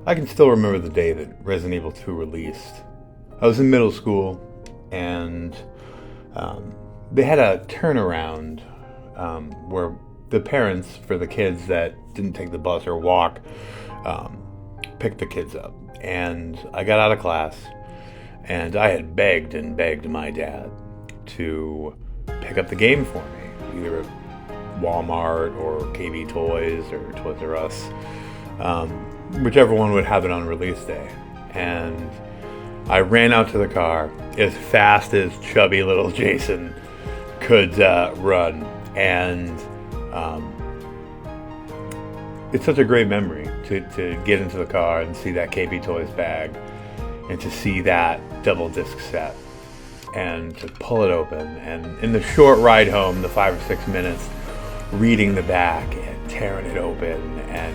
I can still remember the day that Resident Evil 2 released. I was in middle school, and they had a turnaround where the parents, for the kids that didn't take the bus or walk, picked the kids up. And I got out of class, and I had begged and begged my dad to pick up the game for me, either at Walmart or KB Toys or Toys R Us, whichever one would have it on release day. And I ran out to the car as fast as chubby little Jason could run, and it's such a great memory to get into the car and see that KB Toys bag and to see that double disc set and to pull it open, and in the short ride home, the 5 or 6 minutes, reading the back and tearing it open. And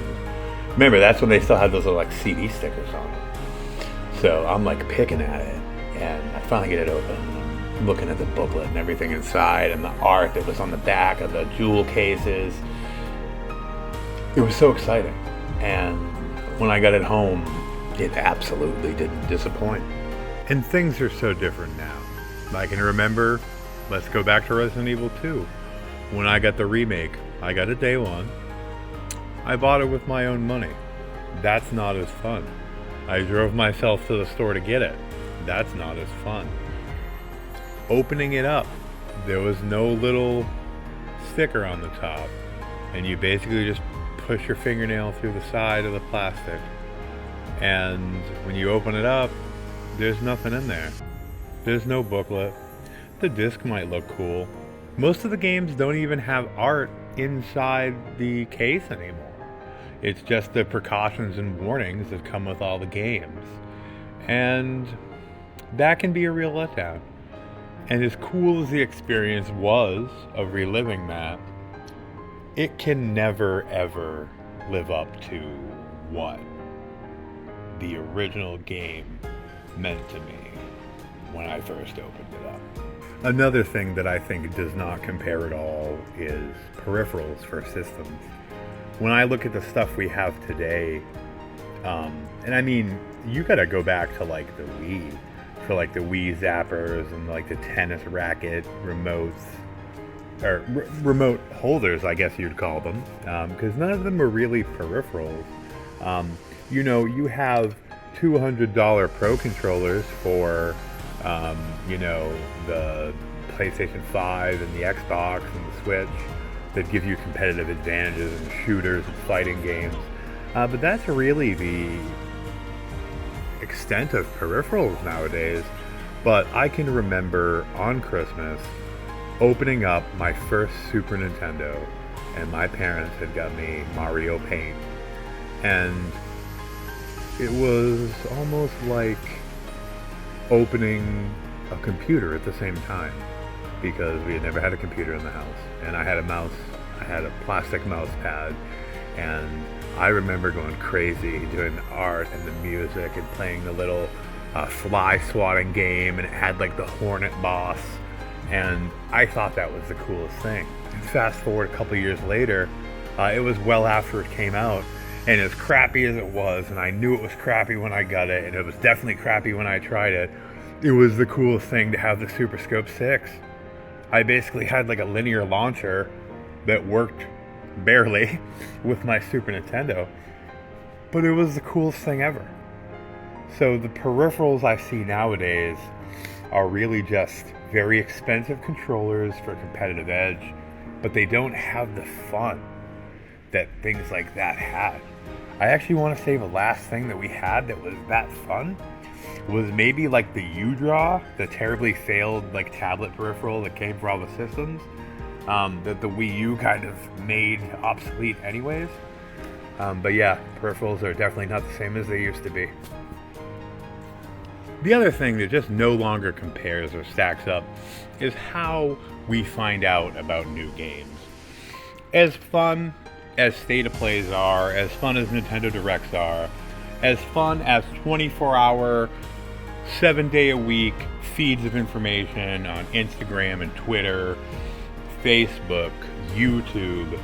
remember, that's when they still had those little like CD stickers on them. So I'm like picking at it, and I finally get it open, looking at the booklet and everything inside and the art that was on the back of the jewel cases. It was so exciting. And when I got it home, it absolutely didn't disappoint. And things are so different now. I can remember, let's go back to Resident Evil 2. When I got the remake, I got it day one. I bought it with my own money. That's not as fun. I drove myself to the store to get it. That's not as fun. Opening it up, there was no little sticker on the top, and you basically just push your fingernail through the side of the plastic, and when you open it up, there's nothing in there. There's no booklet. The disc might look cool. Most of the games don't even have art inside the case anymore. It's just the precautions and warnings that come with all the games. And that can be a real letdown. And as cool as the experience was of reliving that, it can never ever live up to what the original game meant to me when I first opened it up. Another thing that I think does not compare at all is peripherals for systems. When I look at the stuff we have today, and I mean, you gotta go back to like the Wii, for like the Wii zappers and like the tennis racket remotes, or remote holders, I guess you'd call them, because none of them were really peripherals. You know, you have $200 Pro controllers for the PlayStation 5 and the Xbox and the Switch that give you competitive advantages in shooters and fighting games. But that's really the extent of peripherals nowadays. But I can remember on Christmas opening up my first Super Nintendo, and my parents had got me Mario Paint. And it was almost like opening a computer at the same time, because we had never had a computer in the house, and I had a mouse. I had a plastic mouse pad, and I remember going crazy doing the art and the music and playing the little fly swatting game, and it had like the Hornet boss, and I thought that was the coolest thing. And fast forward a couple years later, it was well after it came out, and as crappy as it was, and I knew it was crappy when I got it, and it was definitely crappy when I tried it, it was the coolest thing to have the Super Scope 6. I basically had like a linear launcher that worked barely with my Super Nintendo, but it was the coolest thing ever. So the peripherals I see nowadays are really just very expensive controllers for competitive edge, but they don't have the fun that things like that had. I actually want to say the last thing that we had that was that fun was maybe like the U-Draw, the terribly failed like tablet peripheral that came for all the systems, that the Wii U kind of made obsolete anyways. But yeah, peripherals are definitely not the same as they used to be. The other thing that just no longer compares or stacks up is how we find out about new games. As fun as State of Plays are, as fun as Nintendo Directs are, as fun as 24-hour, 7-day-a-week feeds of information on Instagram and Twitter, Facebook, YouTube,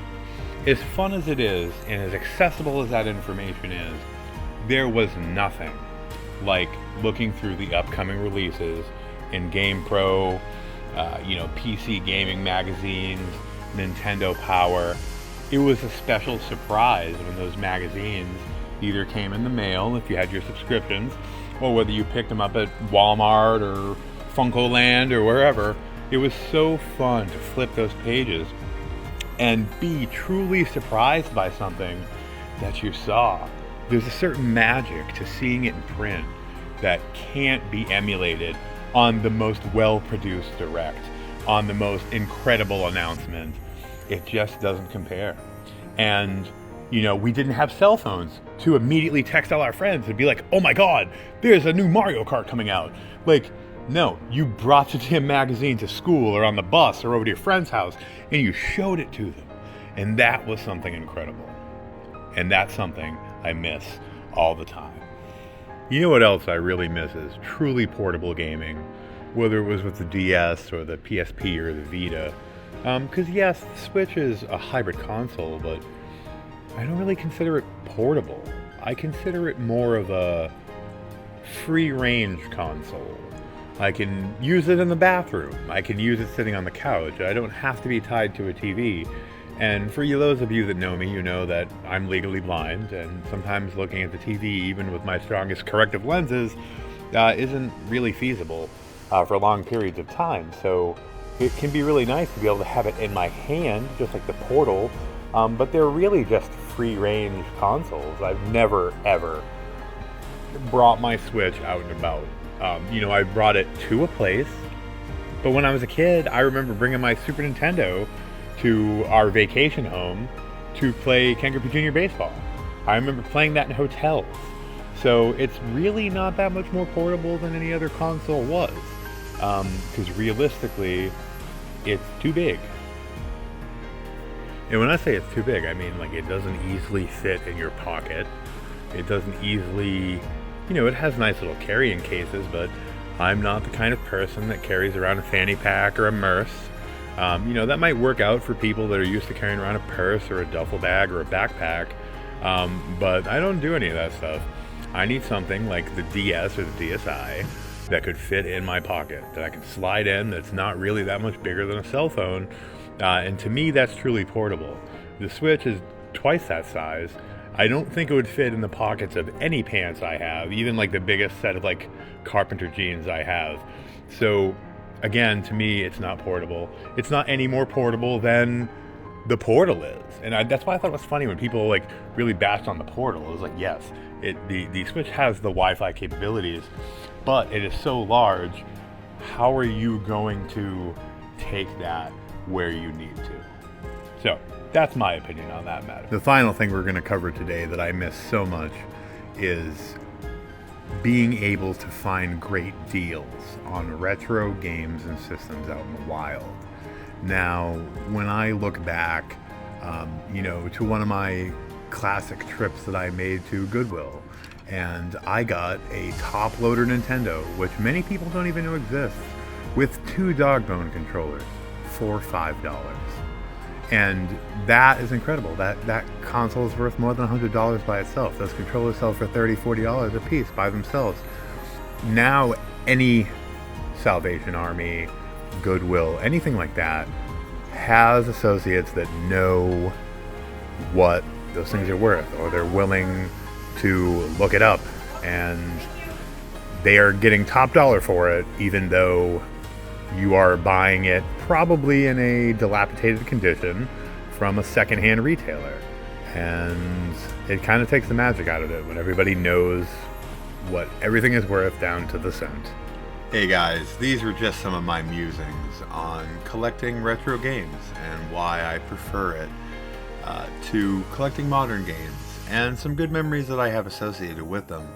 as fun as it is and as accessible as that information is, there was nothing like looking through the upcoming releases in GamePro, PC gaming magazines, Nintendo Power. It was a special surprise when those magazines either came in the mail if you had your subscriptions, or whether you picked them up at Walmart or Funkoland or wherever. It was so fun to flip those pages and be truly surprised by something that you saw. There's a certain magic to seeing it in print that can't be emulated on the most well-produced direct, on the most incredible announcement. It just doesn't compare. And, we didn't have cell phones to immediately text all our friends and be like, oh my God, there's a new Mario Kart coming out. Like, no, you brought the damn magazine to school or on the bus or over to your friend's house and you showed it to them. And that was something incredible. And that's something I miss all the time. You know what else I really miss is truly portable gaming, whether it was with the DS or the PSP or the Vita. Because yes, the Switch is a hybrid console, but I don't really consider it portable. I consider it more of a free-range console. I can use it in the bathroom. I can use it sitting on the couch. I don't have to be tied to a TV. And for those of you that know me, you know that I'm legally blind, and sometimes looking at the TV, even with my strongest corrective lenses, isn't really feasible for long periods of time. So it can be really nice to be able to have it in my hand, just like the Portal, but they're really just free-range consoles. I've never, ever brought my Switch out and about. I brought it to a place, but when I was a kid, I remember bringing my Super Nintendo to our vacation home to play Ken Griffey Jr. Baseball. I remember playing that in hotels. So it's really not that much more portable than any other console was. Because realistically, it's too big. And when I say it's too big, I mean like it doesn't easily fit in your pocket. It doesn't easily, it has nice little carrying cases, but I'm not the kind of person that carries around a fanny pack or a purse. That might work out for people that are used to carrying around a purse or a duffel bag or a backpack, but I don't do any of that stuff. I need something like the DS or the DSi that could fit in my pocket, that I can slide in, that's not really that much bigger than a cell phone, and to me that's truly portable. The Switch is twice that size. I don't think it would fit in the pockets of any pants I have, even like the biggest set of like carpenter jeans I have. So again, to me, it's not portable. It's not any more portable than the Portal is. And that's why I thought it was funny when people like really bashed on the Portal. It was like, yes, the Switch has the Wi-Fi capabilities, but it is so large. How are you going to take that where you need to? So that's my opinion on that matter. The final thing we're going to cover today that I miss so much is being able to find great deals on retro games and systems out in the wild. Now, when I look back, to one of my classic trips that I made to Goodwill, and I got a top-loader Nintendo, which many people don't even know exists, with 2 dog bone controllers for $5. And that is incredible. That console is worth more than $100 by itself. Those controllers sell for $30, $40 a piece by themselves. Now, any Salvation Army, Goodwill, anything like that, has associates that know what those things are worth, or they're willing to look it up, and they are getting top dollar for it, even though you are buying it probably in a dilapidated condition from a secondhand retailer. And it kind of takes the magic out of it when everybody knows what everything is worth down to the cent. Hey guys, these were just some of my musings on collecting retro games and why I prefer it to collecting modern games, and some good memories that I have associated with them.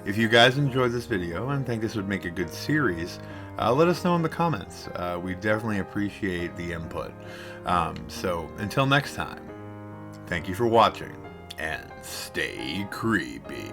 If you guys enjoyed this video and think this would make a good series, let us know in the comments. We definitely appreciate the input. So until next time, thank you for watching, and stay creepy.